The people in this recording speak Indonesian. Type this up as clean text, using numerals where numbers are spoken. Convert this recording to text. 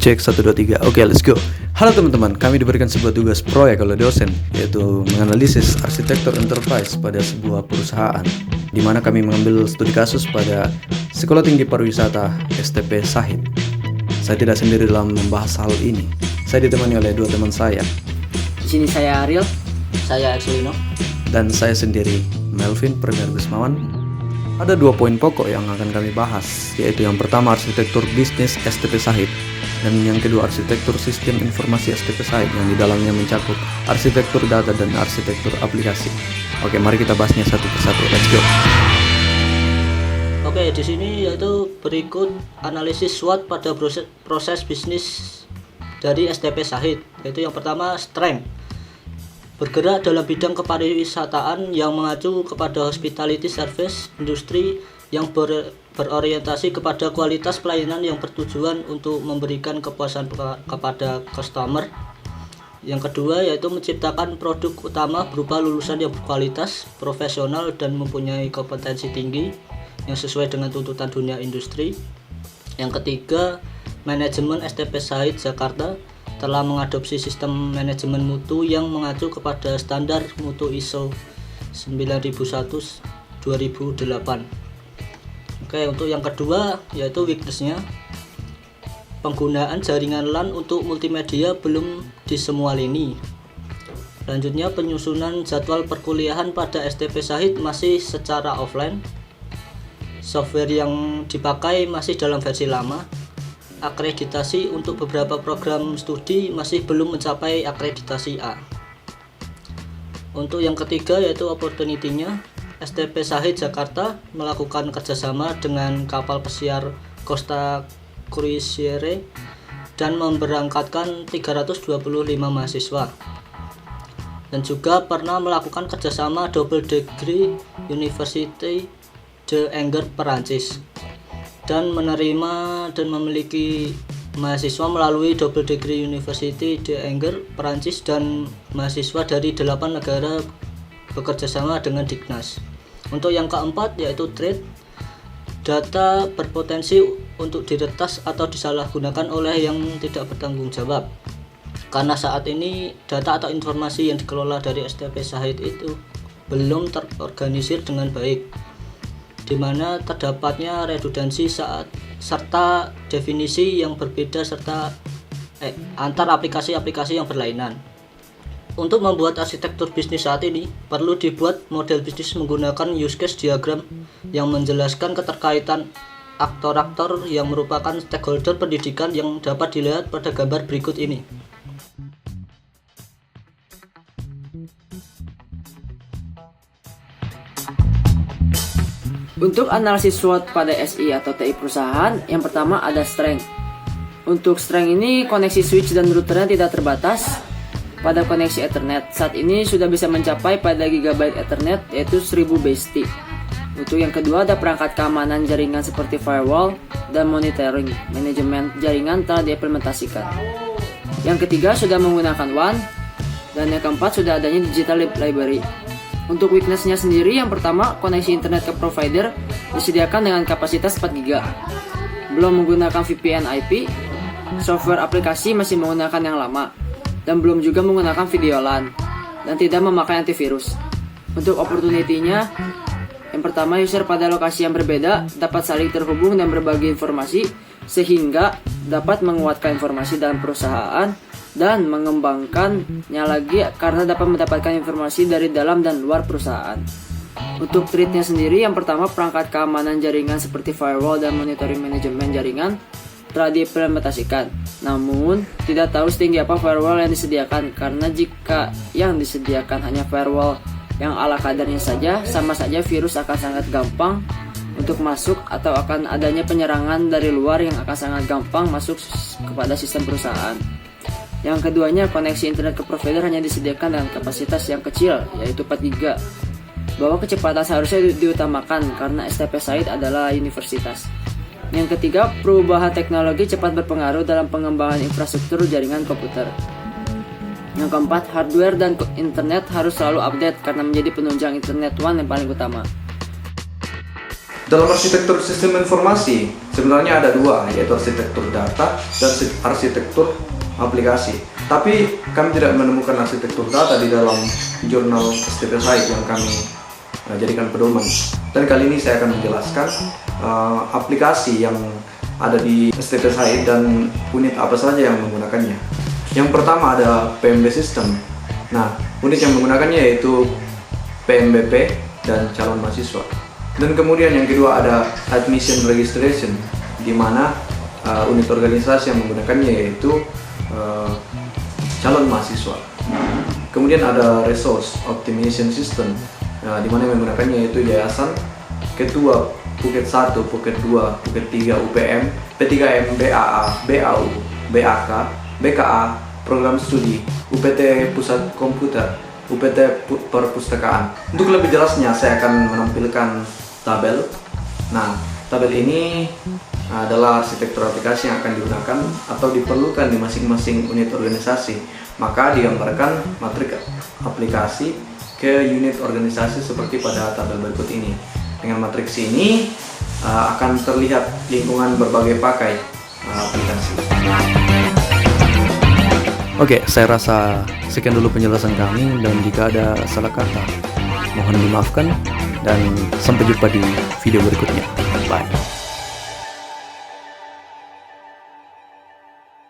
Cek 1, 2, 3. Oke, let's go. Halo teman-teman, kami diberikan sebuah tugas proyek oleh dosen, yaitu menganalisis arsitektur enterprise pada sebuah perusahaan, di mana kami mengambil studi kasus pada Sekolah Tinggi Pariwisata STP Sahid. Saya tidak sendiri dalam membahas hal ini. Saya ditemani oleh dua teman saya. Di sini saya Ariel, saya Exolino, dan saya sendiri, Melvin Premier Gusmawan. Ada 2 poin pokok yang akan kami bahas, yaitu yang pertama arsitektur bisnis STP Sahid, dan yang kedua arsitektur sistem informasi STP Sahid yang di dalamnya mencakup arsitektur data dan arsitektur aplikasi. Oke, mari kita bahasnya satu persatu. Let's go. Oke, di sini yaitu berikut analisis SWOT pada proses bisnis dari STP Sahid, yaitu yang pertama strength. Bergerak dalam bidang kepariwisataan yang mengacu kepada hospitality service industri yang berorientasi kepada kualitas pelayanan yang bertujuan untuk memberikan kepuasan kepada customer. Yang kedua yaitu menciptakan produk utama berupa lulusan yang berkualitas, profesional dan mempunyai kompetensi tinggi yang sesuai dengan tuntutan dunia industri. Yang ketiga, manajemen STP Sahid Jakarta telah mengadopsi sistem manajemen mutu yang mengacu kepada standar mutu ISO 9001-2008. Oke, untuk yang kedua yaitu weakness-nya, penggunaan jaringan LAN untuk multimedia belum di semua lini. Selanjutnya, penyusunan jadwal perkuliahan pada STP Sahid masih secara offline. Software yang dipakai masih dalam versi lama. Akreditasi untuk beberapa program studi masih belum mencapai akreditasi A. Untuk yang ketiga yaitu opportunity-nya, STP Sahid Jakarta melakukan kerjasama dengan kapal pesiar Costa Cruiseire dan memberangkatkan 325 mahasiswa, dan juga pernah melakukan kerjasama double degree Université d'Angers Perancis, dan menerima dan memiliki mahasiswa melalui double degree University d'Angers Perancis dan mahasiswa dari 8 negara bekerjasama dengan Dignas. Untuk yang keempat yaitu trade, data berpotensi untuk diretas atau disalahgunakan oleh yang tidak bertanggung jawab, karena saat ini data atau informasi yang dikelola dari STP Sahid itu belum terorganisir dengan baik, di mana terdapatnya redundansi serta definisi yang berbeda serta antar aplikasi-aplikasi yang berlainan. Untuk membuat arsitektur bisnis saat ini, perlu dibuat model bisnis menggunakan use case diagram yang menjelaskan keterkaitan aktor-aktor yang merupakan stakeholder pendidikan yang dapat dilihat pada gambar berikut ini. Untuk analisis SWOT pada SI atau TI perusahaan, yang pertama ada strength. Untuk strength ini, koneksi switch dan routernya tidak terbatas pada koneksi Ethernet. Saat ini sudah bisa mencapai pada gigabyte Ethernet, yaitu 1000 BST. Untuk yang kedua ada perangkat keamanan jaringan seperti firewall dan monitoring manajemen jaringan telah diimplementasikan. Yang ketiga sudah menggunakan WAN, dan yang keempat sudah adanya digital library. Untuk weakness-nya sendiri, yang pertama koneksi internet ke provider disediakan dengan kapasitas 4 GB. Belum menggunakan VPN IP, software aplikasi masih menggunakan yang lama, dan belum juga menggunakan video LAN, dan tidak memakai antivirus. Untuk opportunity-nya, yang pertama user pada lokasi yang berbeda dapat saling terhubung dan berbagi informasi, sehingga dapat menguatkan informasi dalam perusahaan dan mengembangkannya lagi karena dapat mendapatkan informasi dari dalam dan luar perusahaan. Untuk treatnya sendiri, yang pertama perangkat keamanan jaringan seperti firewall dan monitoring manajemen jaringan telah diimplementasikan. Namun, tidak tahu setinggi apa firewall yang disediakan, karena jika yang disediakan hanya firewall yang ala kadarnya saja, sama saja virus akan sangat gampang untuk masuk atau akan adanya penyerangan dari luar yang akan sangat gampang masuk kepada sistem perusahaan. Yang keduanya, koneksi internet ke provider hanya disediakan dengan kapasitas yang kecil, yaitu 4 GB. Bahwa kecepatan seharusnya diutamakan karena STP Sahid adalah universitas. Yang ketiga, perubahan teknologi cepat berpengaruh dalam pengembangan infrastruktur jaringan komputer. Yang keempat, hardware dan internet harus selalu update karena menjadi penunjang internet WAN yang paling utama. Dalam arsitektur sistem informasi sebenarnya ada dua, yaitu arsitektur data dan arsitektur aplikasi. Tapi kami tidak menemukan arsitektur data di dalam jurnal STP Sahid yang kami jadikan pedoman. Dan kali ini saya akan menjelaskan aplikasi yang ada di STP Sahid dan unit apa saja yang menggunakannya. Yang pertama ada PMB System. Nah, unit yang menggunakannya yaitu PMBP dan calon mahasiswa. Dan kemudian yang kedua ada Admission Registration, di mana unit organisasi yang menggunakannya yaitu calon mahasiswa. Kemudian ada Resource Optimization System, di mana yang menggunakannya yaitu yayasan, ketua, Puket 1, Puket 2, Puket 3, UPM, P3M, BAA, BAU, BAK, BKA, Program Studi, UPT Pusat Komputer, UPT Perpustakaan. Untuk lebih jelasnya saya akan menampilkan tabel. Nah, tabel ini adalah arsitektur aplikasi yang akan digunakan atau diperlukan di masing-masing unit organisasi. Maka digambarkan matrik aplikasi ke unit organisasi seperti pada tabel berikut ini. Dengan matriks ini akan terlihat lingkungan berbagai pakai aplikasi. Oke, saya rasa sekian dulu penjelasan kami, dan jika ada salah kata mohon dimaafkan, dan sampai jumpa di video berikutnya.